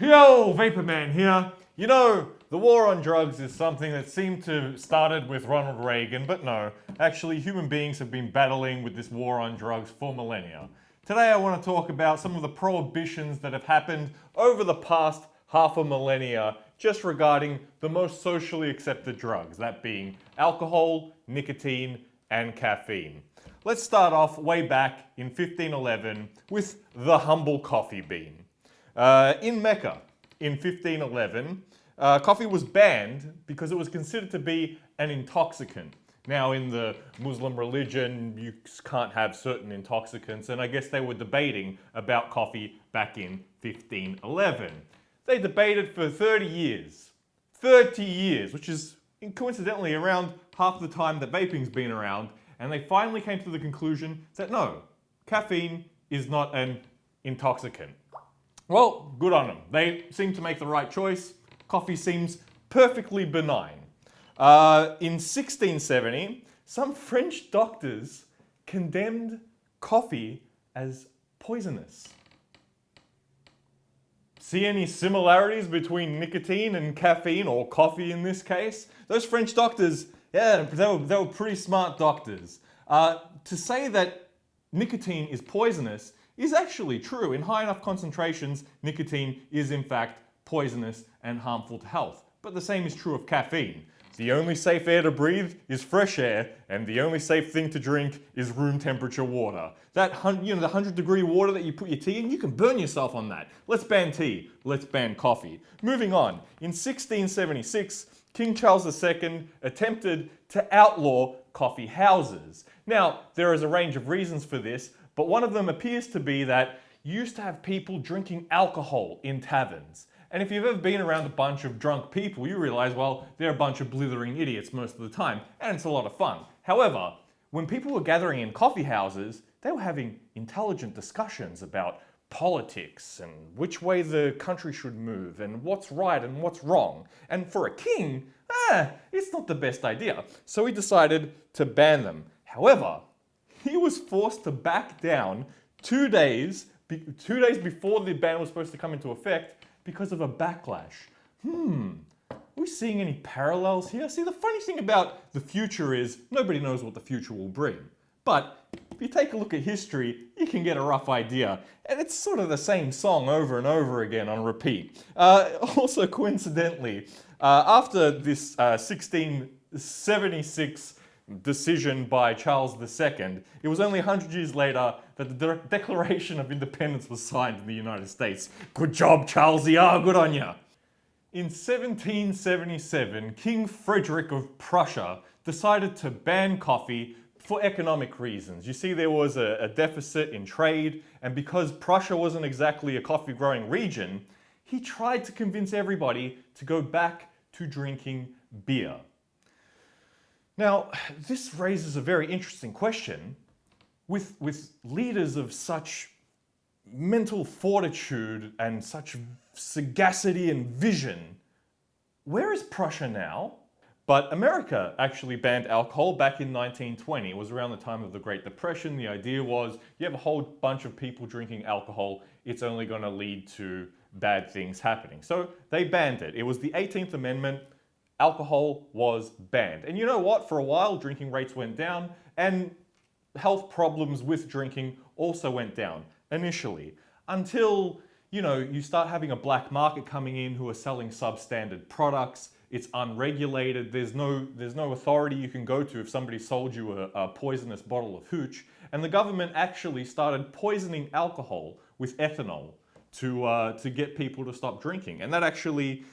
Yo, Vaporman here. You know, the war on drugs is something that seemed to started with Ronald Reagan, but no, actually human beings have been battling with this war on drugs for millennia. Today I want to talk about some of the prohibitions that have happened over the past half a millennia just regarding the most socially accepted drugs, that being alcohol, nicotine, and caffeine. Let's start off way back in 1511 with the humble coffee bean. In Mecca, in 1511, coffee was banned because it was considered to be an intoxicant. Now, in the Muslim religion, you can't have certain intoxicants, and I guess they were debating about coffee back in 1511. They debated for 30 years. 30 years, which is coincidentally around half the time that vaping's been around, and they finally came to the conclusion that no, caffeine is not an intoxicant. Well, good on them. They seem to make the right choice. Coffee seems perfectly benign. In 1670, some French doctors condemned coffee as poisonous. See any similarities between nicotine and caffeine, or coffee in this case? Those French doctors, yeah, they were pretty smart doctors. To say that nicotine is poisonous is actually true. In high enough concentrations, nicotine is in fact poisonous and harmful to health. But the same is true of caffeine. The only safe air to breathe is fresh air, and the only safe thing to drink is room temperature water. That, the 100-degree water that you put your tea in, you can burn yourself on that. Let's ban tea. Let's ban coffee. Moving on. In 1676, King Charles II attempted to outlaw coffee houses. Now, there is a range of reasons for this, but one of them appears to be that you used to have people drinking alcohol in taverns. And if you've ever been around a bunch of drunk people, you realize, well, they're a bunch of blithering idiots most of the time, and it's a lot of fun. However, when people were gathering in coffee houses, they were having intelligent discussions about politics and which way the country should move and what's right and what's wrong. And for a king, it's not the best idea. So he decided to ban them. However, he was forced to back down 2 days before the ban was supposed to come into effect because of a backlash. Are we seeing any parallels here? See, the funny thing about the future is nobody knows what the future will bring. But if you take a look at history, you can get a rough idea. And it's sort of the same song over and over again on repeat. Also, coincidentally, after this 1676 decision by Charles II, it was only 100 years later that the Declaration of Independence was signed in the United States. Good job, Charles. Yeah, good on ya. In 1777, King Frederick of Prussia decided to ban coffee for economic reasons. You see, there was a deficit in trade, and because Prussia wasn't exactly a coffee-growing region, he tried to convince everybody to go back to drinking beer. Now, this raises a very interesting question. With leaders of such mental fortitude and such sagacity and vision, where is Prussia now? But America actually banned alcohol back in 1920. It was around the time of the Great Depression. The idea was you have a whole bunch of people drinking alcohol, it's only going to lead to bad things happening. So they banned it. It was the 18th Amendment. Alcohol was banned. And you know what? For a while, drinking rates went down, and health problems with drinking also went down initially, until, you start having a black market coming in who are selling substandard products. It's unregulated. There's no authority you can go to if somebody sold you a poisonous bottle of hooch. And the government actually started poisoning alcohol with ethanol to get people to stop drinking. And that actually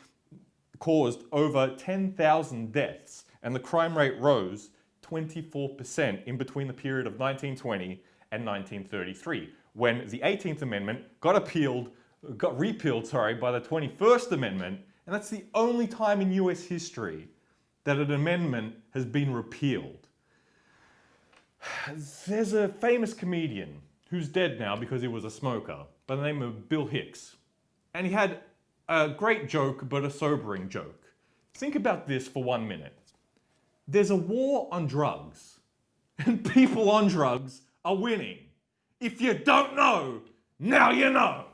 caused over 10,000 deaths, and the crime rate rose 24% in between the period of 1920 and 1933, when the 18th Amendment got repealed by the 21st Amendment, and that's the only time in US history that an amendment has been repealed. There's a famous comedian who's dead now because he was a smoker by the name of Bill Hicks, and he had a great joke, but a sobering joke. Think about this for 1 minute. There's a war on drugs, and people on drugs are winning. If you don't know, now you know.